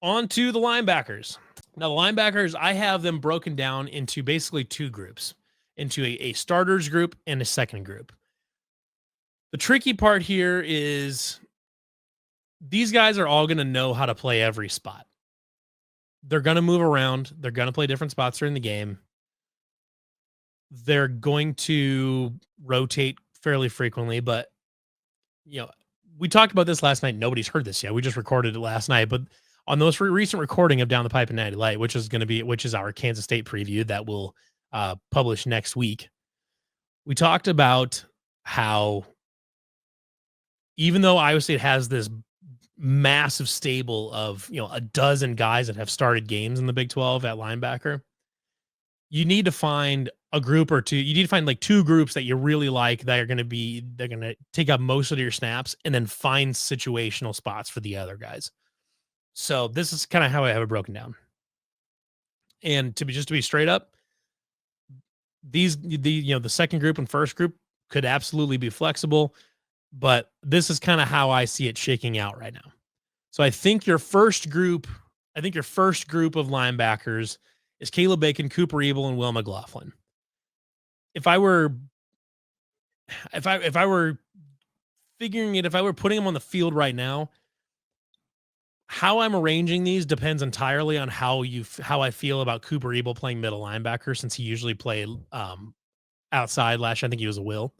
On to the linebackers. Now, the linebackers, I have them broken down into basically two groups, into a starters group and a second group. The tricky part here is these guys are all going to know how to play every spot. They're going to move around. They're going to play different spots during the game. They're going to rotate fairly frequently, but we talked about this last night. Nobody's heard this yet. We just recorded it last night, but on the most recent recording of Down the Pipe and Natty Light, which is our Kansas State preview that will publish next week, we talked about how even though Iowa State has this massive stable of a dozen guys that have started games in the Big 12 at linebacker, you need to find a group or two. You need to find like two groups that you really like that are going to take up most of your snaps, and then find situational spots for the other guys. So this is kind of how I have it broken down. And to be straight up, the second group and first group could absolutely be flexible, but this is kind of how I see it shaking out right now. So I think your first group of linebackers is Caleb Bacon, Cooper Ebel, and Will McLaughlin. If I were figuring it, if I were putting them on the field right now, how I'm arranging these depends entirely on how I feel about Cooper Ebel playing middle linebacker, since he usually played outside last year. I think he was a will.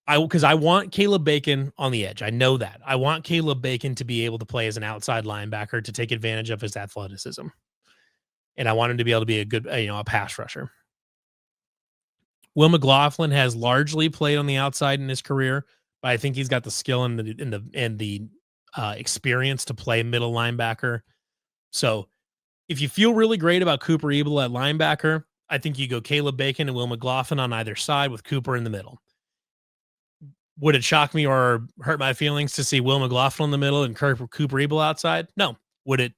Because I want Caleb Bacon on the edge. I know that. I want Caleb Bacon to be able to play as an outside linebacker to take advantage of his athleticism. And I want him to be able to be a good, a pass rusher. Will McLaughlin has largely played on the outside in his career, but I think he's got the skill and the experience to play middle linebacker. So if you feel really great about Cooper Ebel at linebacker, I think you go Caleb Bacon and Will McLaughlin on either side with Cooper in the middle. Would it shock me or hurt my feelings to see Will McLaughlin in the middle and Cooper Ebel outside? No. Would it,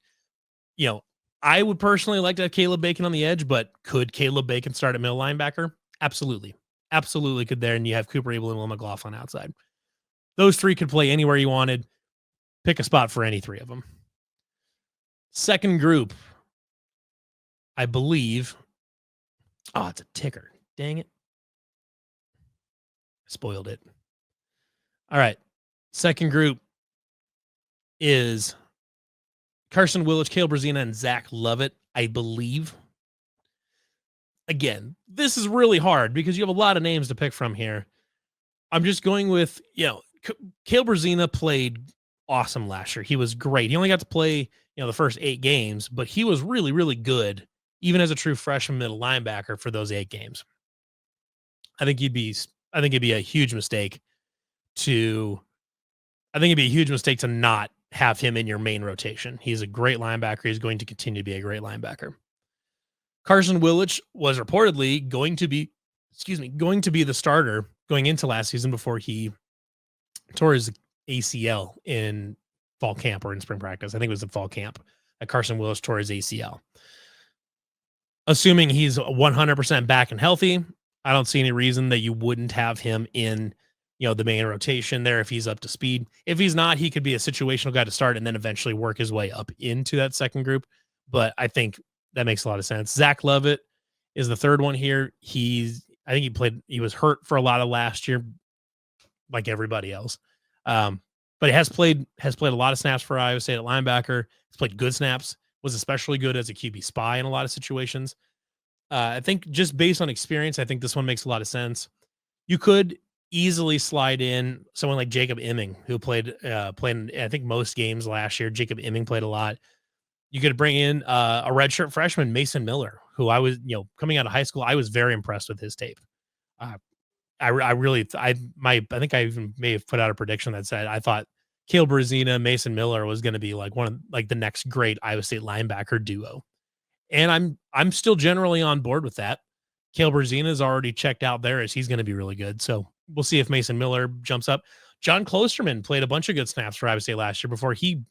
I would personally like to have Caleb Bacon on the edge, but could Caleb Bacon start at middle linebacker? Absolutely. Absolutely could there. And you have Cooper Ebel and Will McLaughlin outside. Those three could play anywhere you wanted. Pick a spot for any three of them. Second group, I believe. Oh, it's a ticker. Dang it. Spoiled it. All right. Second group is Carson Willich, Caleb Brazina, and Zach Lovett, I believe. Again, this is really hard because you have a lot of names to pick from here. I'm just going with, Caleb Brazina played awesome last year. He was great. He only got to play, the first 8 games, but he was really, really good, even as a true freshman middle linebacker for those 8 games. I think it'd be a huge mistake to not have him in your main rotation. He's a great linebacker. He's going to continue to be a great linebacker. Carson Willich was reportedly going to be the starter going into last season before he tore his ACL in fall camp or in spring practice. I think it was in fall camp that Carson Willich tore his ACL. Assuming he's 100% back and healthy, I don't see any reason that you wouldn't have him in, the main rotation there if he's up to speed. If he's not, he could be a situational guy to start and then eventually work his way up into that second group. But I think that makes a lot of sense. Zach Lovett is the third one here. He was hurt for a lot of last year, like everybody else. But he has played a lot of snaps for Iowa State at linebacker. He's played good snaps, was especially good as a QB spy in a lot of situations. I think just based on experience, I think this one makes a lot of sense. You could easily slide in someone like Jacob Emming, who played in, I think, most games last year. Jacob Emming played a lot. You could bring in a redshirt freshman, Mason Miller, who I was, coming out of high school, I was very impressed with his tape. I think I even may have put out a prediction that said I thought Caleb Brazina, Mason Miller was going to be like the next great Iowa State linebacker duo. And I'm still generally on board with that. Caleb Brazina is already checked out there as he's going to be really good. So we'll see if Mason Miller jumps up. John Klosterman played a bunch of good snaps for Iowa State last year before he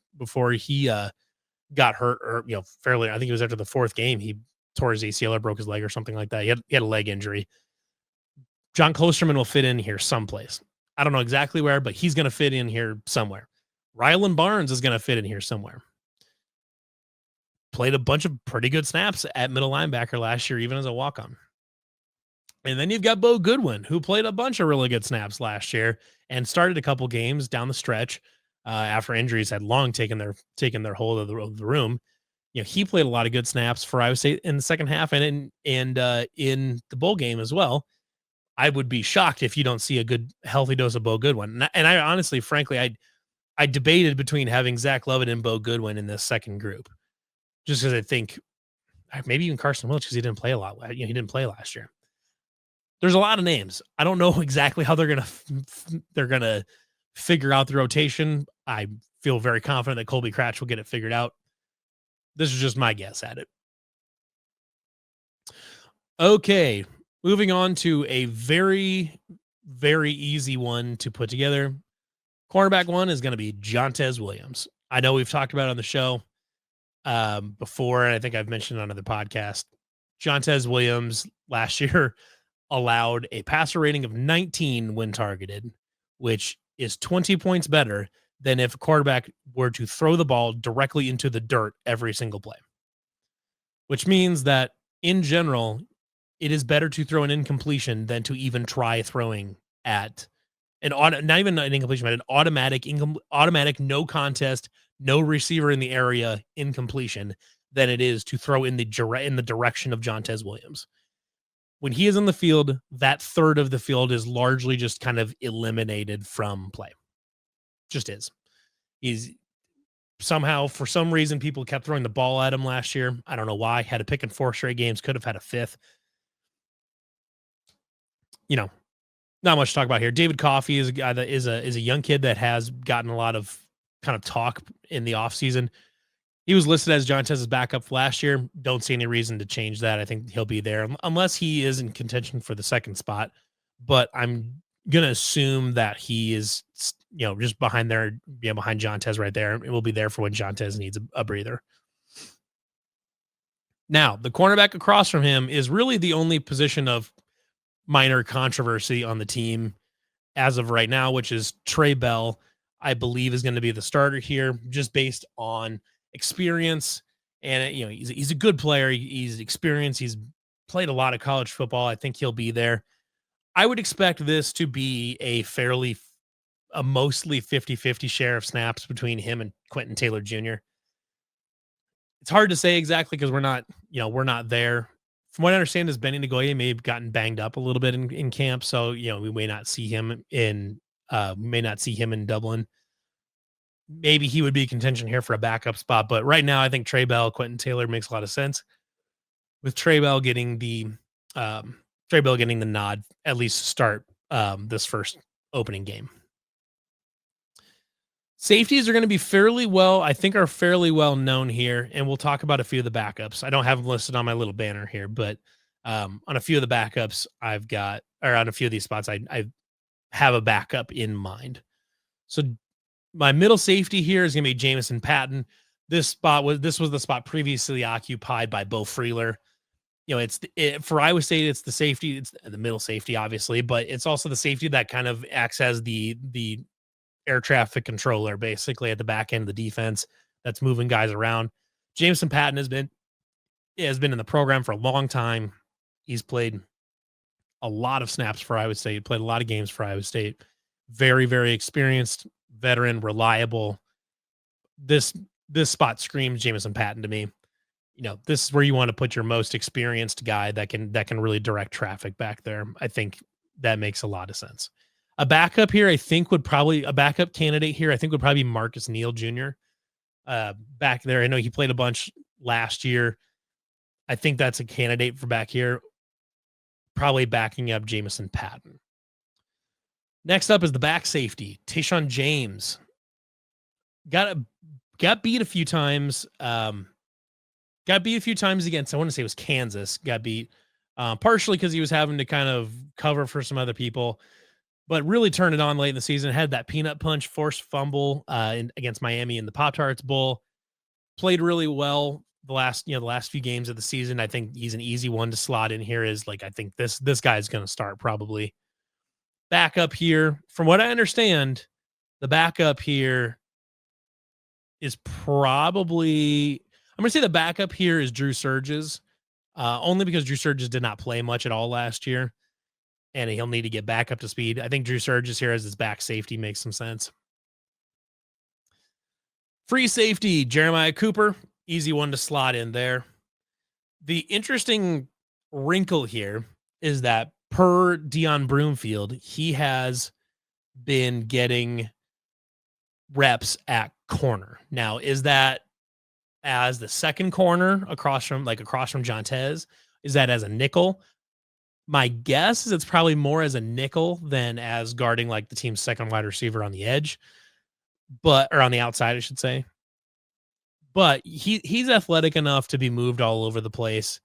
got hurt, or fairly. I think it was after the 4th game he tore his ACL or broke his leg or something like that. He had a leg injury. John Klosterman will fit in here someplace. I don't know exactly where, but he's going to fit in here somewhere. Rylan Barnes is going to fit in here somewhere. played a bunch of pretty good snaps at middle linebacker last year, even as a walk-on. And then you've got Bo Goodwin, who played a bunch of really good snaps last year and started a couple games down the stretch after injuries had long taken their hold of the room. You know, he played a lot of good snaps for Iowa State in the second half and in the bowl game as well. I would be shocked if you don't see a good, healthy dose of Bo Goodwin. And I honestly, frankly, I debated between having Zach Lovett and Bo Goodwin in this second group, just because I think maybe even Carson Wentz because he didn't play a lot. You know, he didn't play last year. There's a lot of names. I don't know exactly how they're gonna figure out the rotation. I feel very confident that Colby Cratch will get it figured out. This is just my guess at it. Okay, moving on to a very, very easy one to put together. Cornerback one is going to be Jontez Williams. I know we've talked about it on the show before, and I think I've mentioned it on other podcasts. Jontez Williams last year allowed a passer rating of 19 when targeted, which is 20 points better than if a quarterback were to throw the ball directly into the dirt every single play. Which means that in general, it is better to throw an incompletion than to even try throwing at not even an incompletion, but an automatic no contest, no receiver in the area incompletion than it is to throw in the direction of Jontez Williams. When he is in the field, that third of the field is largely just kind of eliminated from play. Just is. He's somehow, for some reason, people kept throwing the ball at him last year. I don't know why. Had a pick in 4 straight games, could have had a 5th. You know, not much to talk about here. David Coffey is a guy that is a young kid that has gotten a lot of kind of talk in the offseason. He was listed as Jontez's backup last year. Don't see any reason to change that. I think he'll be there unless he is in contention for the second spot. But I'm going to assume that he is, just behind Jontez right there. It will be there for when Jontez needs a breather. Now, the cornerback across from him is really the only position of minor controversy on the team as of right now, which is Trey Bell. I believe is going to be the starter here just based on experience. And, he's a good player. He's experienced. He's played a lot of college football. I think he'll be there. I would expect this to be a mostly 50-50 share of snaps between him and Quentin Taylor Jr. It's hard to say exactly because we're not there. From what I understand is Benny Nagoya may have gotten banged up a little bit in camp. So, we may not see him in Dublin. Maybe he would be contention here for a backup spot, but right now I think Trey Bell, Quentin Taylor makes a lot of sense. With Trey Bell getting the nod, at least to start this first opening game. Safeties are going to be fairly well known here, and we'll talk about a few of the backups. I don't have them listed on my little banner here, but on a few of the backups on a few of these spots, I have a backup in mind. So my middle safety here is going to be Jamison Patton. This was the spot previously occupied by Beau Freyler. For Iowa State, it's the safety, it's the middle safety, obviously, but it's also the safety that kind of acts as the air traffic controller, basically at the back end of the defense that's moving guys around. Jamison Patton has been in the program for a long time. He's played a lot of snaps for Iowa State, played a lot of games for Iowa State. Very, very experienced, veteran, reliable. This spot screams Jamison Patton to me. This is where you want to put your most experienced guy that can really direct traffic back there. I think that makes a lot of sense. A backup candidate here, I think would probably be Marcus Neal Jr. Back there. I know he played a bunch last year. I think that's a candidate for back here, probably backing up Jamison Patton. Next up is the back safety, Tayshaun James. Got beat a few times. Got beat a few times against, I want to say it was Kansas, got beat partially because he was having to kind of cover for some other people, but really turned it on late in the season. Had that peanut punch forced fumble against Miami in the Pop-Tarts Bowl. Played really well the last few games of the season. I think he's an easy one to slot in here. I think this guy's going to start probably. Backup here, from what I understand, the backup here is probably, I'm gonna say the backup here is Drew Surges, only because Drew Surges did not play much at all last year, and he'll need to get back up to speed. I think Drew Surges here as his back safety makes some sense. Free safety, Jeremiah Cooper, easy one to slot in there. The interesting wrinkle here is that per Dion Broomfield, he has been getting reps at corner. Now, is that as the second corner across from Jontez? Is that as a nickel? My guess is it's probably more as a nickel than as guarding like the team's second wide receiver on the edge, or on the outside, I should say. But he's athletic enough to be moved all over the place.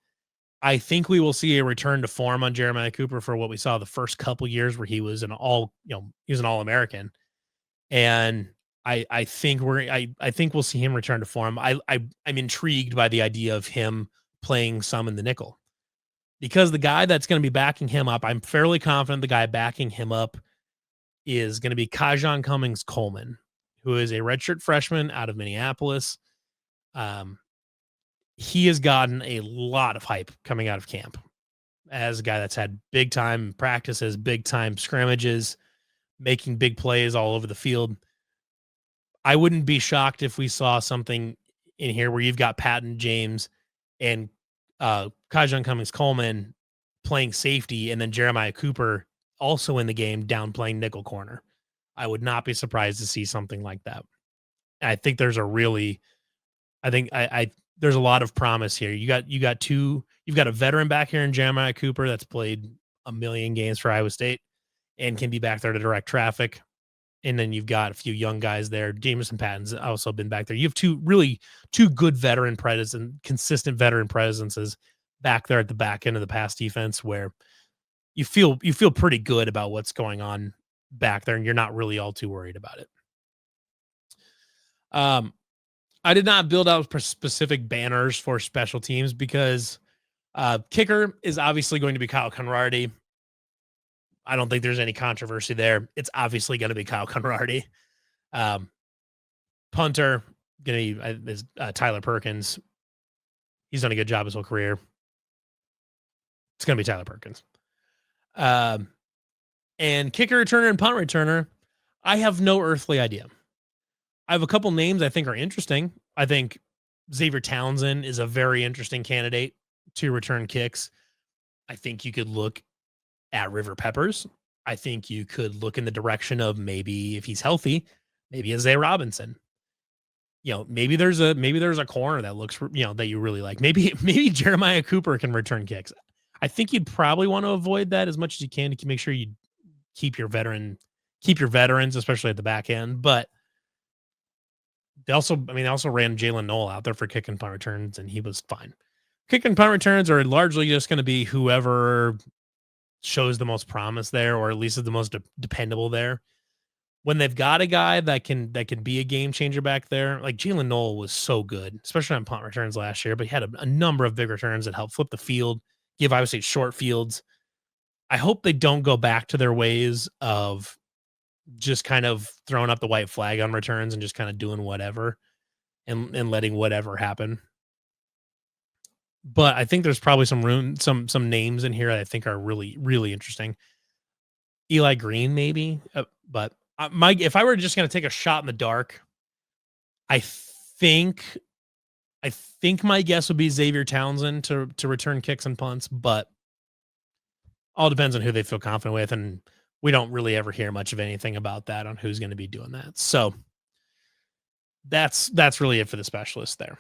I think we will see a return to form on Jeremiah Cooper for what we saw the first couple years where he was an All-American. And I think I think we'll see him return to form. I'm intrigued by the idea of him playing some in the nickel. Because the guy that's going to be backing him up, I'm fairly confident the guy backing him up is going to be Kajon Cummings Coleman, who is a redshirt freshman out of Minneapolis. He has gotten a lot of hype coming out of camp as a guy that's had big time practices, big time scrimmages, making big plays all over the field. I wouldn't be shocked if we saw something in here where you've got Patton James and Kajon Cummings Coleman playing safety, and then Jeremiah Cooper also in the game down playing nickel corner. I would not be surprised to see something like that. I think there's there's a lot of promise here. You've got a veteran back here in Jeremiah Cooper that's played a million games for Iowa State and can be back there to direct traffic. And then you've got a few young guys there. Jameson Patton's also been back there. You have two good veteran presence and consistent veteran presences back there at the back end of the pass defense, where you feel pretty good about what's going on back there, and you're not really all too worried about it. I did not build out specific banners for special teams because kicker is obviously going to be Kyle Conradi. I don't think there's any controversy there. It's obviously going to be Kyle Conradi. Punter is Tyler Perkins. He's done a good job his whole career. It's going to be Tyler Perkins. And kicker returner and punt returner, I have no earthly idea. I have a couple names I think are interesting. I think Xavier Townsend is a very interesting candidate to return kicks. I think you could look at River Peppers. I think you could look in the direction of maybe if he's healthy, maybe a Zay Robinson. Maybe there's a corner that looks, that you really like. Maybe Jeremiah Cooper can return kicks. I think you'd probably want to avoid that as much as you can to make sure you keep your veterans, especially at the back end. But they also ran Jalen Noel out there for kick and punt returns, and he was fine. Kick and punt returns are largely just going to be whoever shows the most promise there, or at least is the most dependable there. When they've got a guy that can be a game changer back there, like Jalen Noel was so good, especially on punt returns last year, but he had a number of big returns that helped flip the field, give Iowa State short fields. I hope they don't go back to their ways of just kind of throwing up the white flag on returns and just kind of doing whatever and letting whatever happen. But I think there's probably some names in here that I think are really, really interesting. Eli Green, maybe, but if I were just going to take a shot in the dark, I think my guess would be Xavier Townsend to return kicks and punts, but all depends on who they feel confident with, and we don't really ever hear much of anything about that on who's going to be doing that. So that's really it for the specialists there.